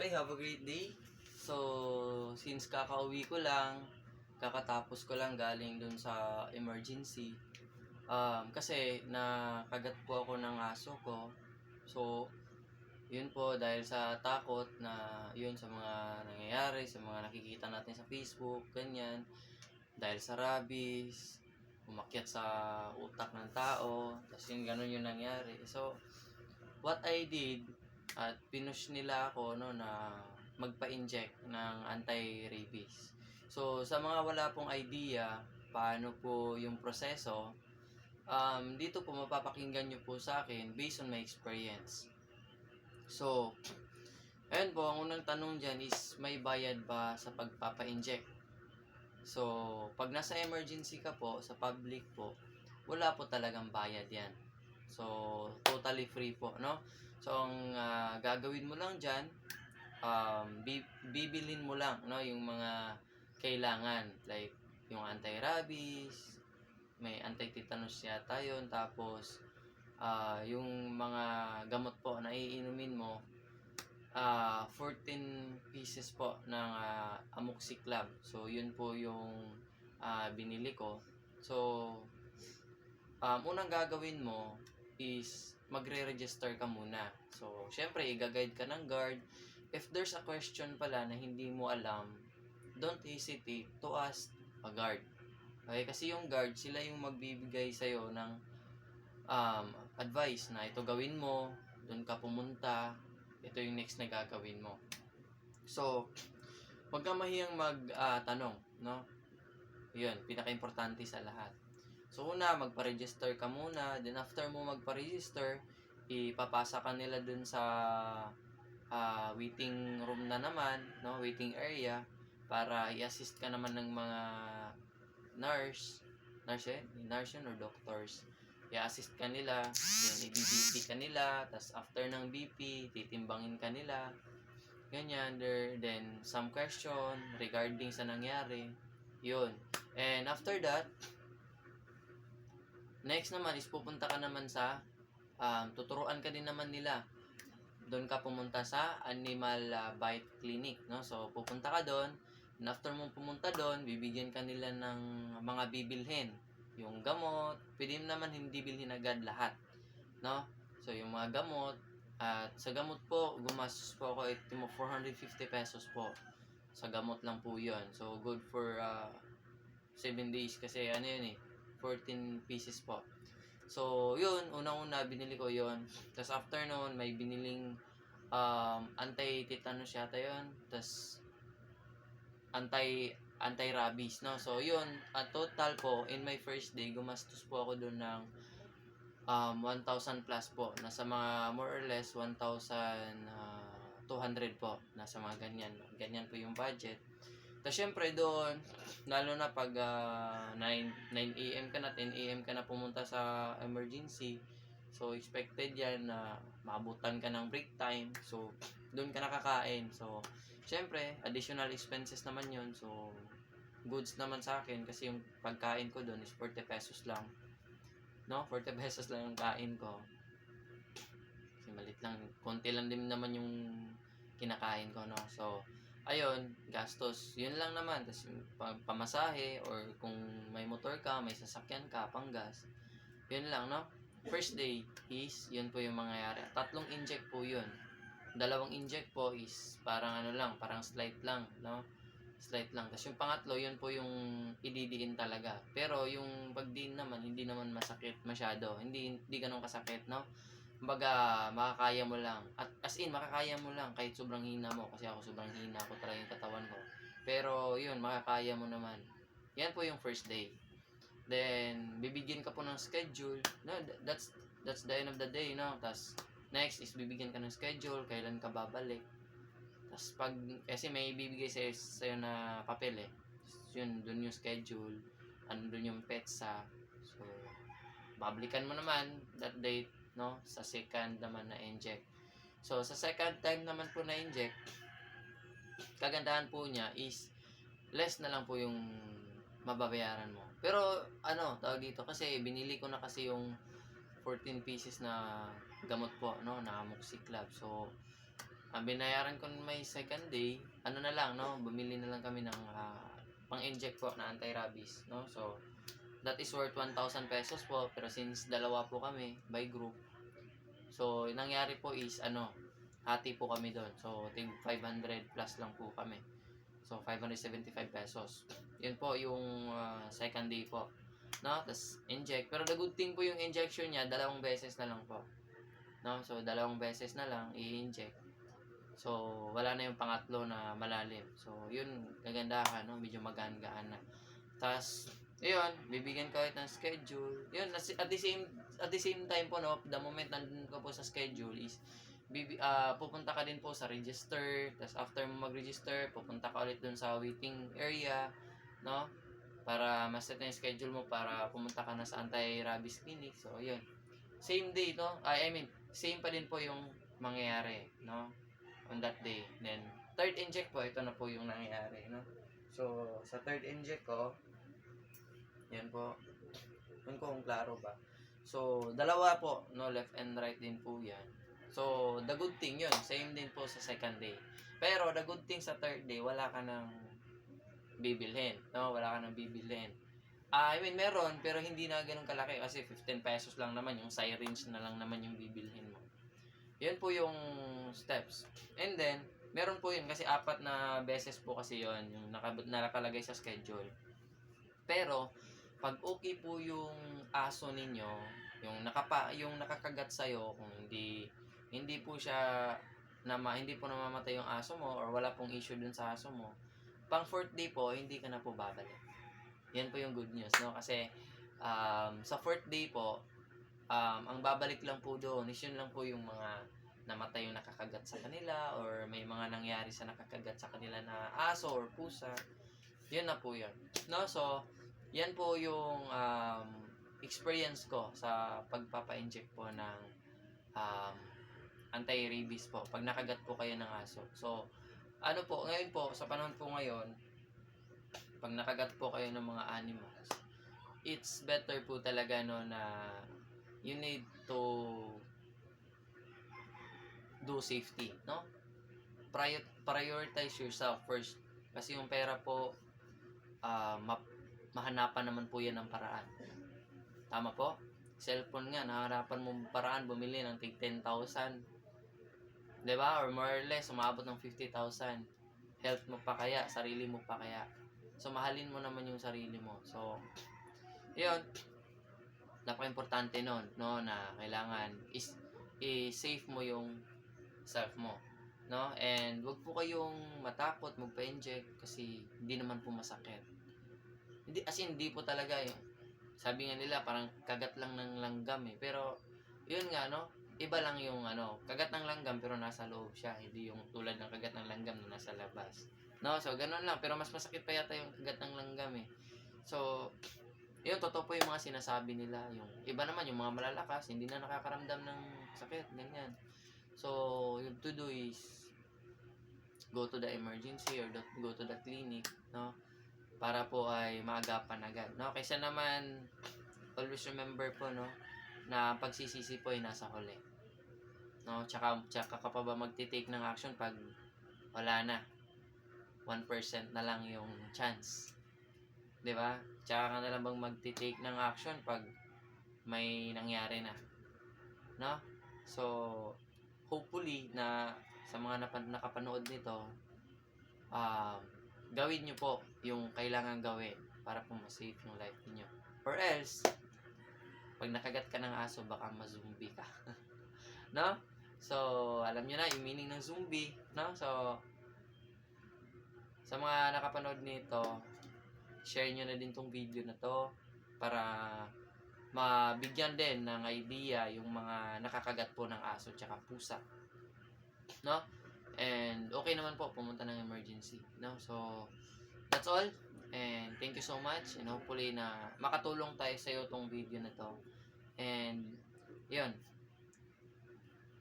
Okay, have a great day. So, since kakauwi ko lang, kakatapos ko lang galing dun sa emergency, kasi nakagat po ako ng aso ko. So, yun po dahil sa takot na yun sa mga nangyayari, sa mga nakikita natin sa Facebook, ganyan. Dahil sa rabies, umakyat sa utak ng tao, tapos yun ganun yung nangyari. So, what I did, at pinush nila ako no na magpa-inject ng anti-rabies. So sa mga wala pong idea paano po yung proseso, dito po mapapakinggan nyo po sa akin based on my experience. So, ayun po, ang unang tanong dyan is may bayad ba sa pagpapa-inject? So, pag nasa emergency ka po, sa public po, wala po talagang bayad yan. So, totally free po, no? So, ang gagawin mo lang dyan, bibilin mo lang, no? Yung mga kailangan, like, yung anti-rabies, may anti-tetanus yata yun, tapos, yung mga gamot po na iinumin mo, 14 pieces po ng amoxiclav. So, yun po yung binili ko. So, unang gagawin mo is magre-register ka muna. So, syempre, i-guide ka ng guard. If there's a question pala na hindi mo alam, don't hesitate to ask a guard. Okay? Kasi yung guard, sila yung magbibigay sa'yo ng advice na ito gawin mo, doon ka pumunta, ito yung next na gagawin mo. So, huwag kang mahiyang tanong, no? Yun, pinaka-importante sa lahat. So, una, magpa-register ka muna. Then, after mo magpa-register, ipapasa ka nila dun sa waiting room na naman, no? Waiting area, para i-assist ka naman ng mga nurse yun or doctors. I-assist ka nila, then i-BP ka nila, tas after ng BP, titimbangin ka nila, ganyan. Then, some question regarding sa nangyari, yun. And after that, next naman is pupunta ka naman sa, tuturuan ka din naman nila. Doon ka pumunta sa animal bite clinic, no? So, pupunta ka doon, and after mo pumunta doon, bibigyan ka nila ng mga bibilhin. Yung gamot, pwede naman hindi bilhin agad lahat, no? So, yung mga gamot, at sa gamot po, gumastos po ako 450 pesos po. Sa gamot lang po yun. So, good for 7 days kasi ano yun 14 pieces po. So, yun, unang-una, binili ko yun. Tapos after noon, may biniling anti-tetanus yata yun. Tapos, anti-rabies, no? So, yun, at total po, in my first day, gumastos po ako doon ng 1,000 plus po. Nasa mga more or less 1,200 po. Nasa mga ganyan. Ganyan po yung budget. Tapos syempre doon, lalo na pag 9 a.m. ka na, 10 a.m. ka na pumunta sa emergency. So, expected yan na maabutan ka ng break time. So, doon ka nakakain. So, syempre, additional expenses naman yun. So, goods naman sa akin kasi yung pagkain ko doon is 40 pesos lang. No? 40 pesos lang yung kain ko. Kasi malit lang. Konti lang din naman yung kinakain ko, no? So, ayun, gastos. Yun lang naman. Tapos pamasahe or kung may motor ka, may sasakyan ka, panggas. Yun lang, no? First day is, yun po yung mangyayari. 3 inject po yun. 2 inject po is parang ano lang, parang slight lang, no? Slight lang. Tapos yung pangatlo, yun po yung ididiin talaga. Pero yung pagdiin naman, hindi naman masakit masyado. Hindi ganun kasakit, no? Kumbaga, makakaya mo lang. At as in, makakaya mo lang kahit sobrang hina mo. Kasi ako sobrang hina ko talaga yung katawan ko. Pero yun, makakaya mo naman. Yan po yung first day. Then, bibigyan ka po ng schedule. No, that's the end of the day, no? Tapos, next is bibigyan ka ng schedule, kailan ka babalik. Tapos, kasi may bibigay sa'yo na papel Yun, dun yung schedule. Dun yung petsa. So, babalikan mo naman that date, no? Sa second naman na inject. So, sa second time naman po na inject, kagandahan po niya is less na lang po yung mababayaran mo. Pero, tawag dito, kasi binili ko na kasi yung 14 pieces na gamot po, no? Na amoxiclav. So, Ang binayaran ko nung may second day, ano na lang, no? Bumili na lang kami ng pang-inject po na anti-rabies, no? So, that is worth 1,000 pesos po. Pero since dalawa po kami, by group, so, yung nangyari po is, hati po kami doon. So, tig 500 plus lang po kami. So, 575 pesos. Yun po yung second day po. No? Tapos, inject. Pero the good thing po yung injection niya, 2 beses na lang po. No? So, 2 beses na lang i-inject. So, wala na yung pangatlo na malalim. So, yun, kagandahan, no? Medyo magaan-gaan na. Tapos, yun, bibigyan ka ulit ng schedule. Yun, at the same time po, no, the moment nandun ka po sa schedule is, pupunta ka din po sa register. Tapos, after mo mag-register, pupunta ka ulit dun sa waiting area, no? Para ma-set na yung schedule mo para pumunta ka na sa anti-rabies clinic. So, yun. Same day, no? Same pa din po yung mangyayari, no? On that day. Then, third inject po, ito na po yung nangyayari, no? So, sa third inject ko, yan po. Yun ko kung klaro ba. So, dalawa po, no? Left and right din po yan. So, the good thing yun. Same din po sa second day. Pero, the good thing sa third day, wala ka nang bibilhin, no? Wala ka nang bibilhin. Meron, pero hindi na ganun kalaki kasi 15 pesos lang naman, yung syringe na lang naman yung bibilhin mo. Yan po yung steps. And then, meron po yun kasi 4 na beses po kasi yun yung nakalagay sa schedule. Pero, pag okay po yung aso ninyo, yung nakakagat sa'yo, kung hindi po siya hindi po namamatay yung aso mo or wala pong issue dun sa aso mo, pang 4th day po, hindi ka na po babalik. Yan po yung good news, no? Kasi, sa 4th day po, ang babalik lang po doon is yun lang po yung mga namatay yung nakakagat sa kanila or may mga nangyari sa nakakagat sa kanila na aso or pusa. Yun na po yun. No? So, yan po yung experience ko sa pagpapa-inject po ng anti-rabies po pag nakagat po kayo ng aso. So, ngayon po, sa panahon po ngayon, pag nakagat po kayo ng mga animals, it's better po talaga no na you need to do safety, no? Prioritize yourself first. Kasi yung pera po, mahanapan naman po yan ng paraan. Tama po? Cellphone nga, naharapan mo paraan bumili ng tig 10,000. Diba? Or more or less, umabot ng 50,000. Health mo pa kaya, sarili mo pa kaya. So, mahalin mo naman yung sarili mo. So, yun, napaka-importante nun, no, na kailangan i-safe mo yung self mo, no? And wag po kayong matakot magpa-inject kasi hindi naman po masakit. Hindi po talaga yung sabi nga nila parang kagat lang ng langgam pero yun nga, no? Iba lang yung kagat ng langgam pero nasa loob siya, hindi yung tulad ng kagat ng langgam na nasa labas. No, so ganun lang, pero mas masakit pa yata yung kagat ng langgam So, yun, totoo po yung mga sinasabi nila. Yung iba naman, yung mga malalakas, hindi na nakakaramdam ng sakit, ganyan. So, yung to do is go to the emergency or go to the clinic, no? Para po ay maagapan agad, no? Kaysa naman, always remember po, no? Na pagsisisi po ay nasa huli. No? Tsaka ka pa ba magti-take ng action pag wala na? 1% na lang yung chance. 'Di ba? Tsaka ka na lang bang magti-take ng action pag may nangyari na. No? So, hopefully na sa mga nakapanood nito, gawin nyo po yung kailangan gawin para po ma-save yung life niyo. Or else, pag nakagat ka ng aso, baka ma-zombie ka. No? So, alam nyo na yung meaning ng zombie. No? So, sa mga nakapanood nito, share nyo na din tong video na to para mabigyan din ng idea yung mga nakakagat po ng aso tsaka pusa. No? And okay naman po pumunta ng emergency. No? So, that's all. And thank you so much. And hopefully na makatulong tayo sa iyo tong video na to. And yun,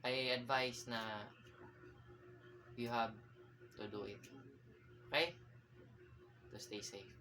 I advise na you have to do it. Okay? To stay safe.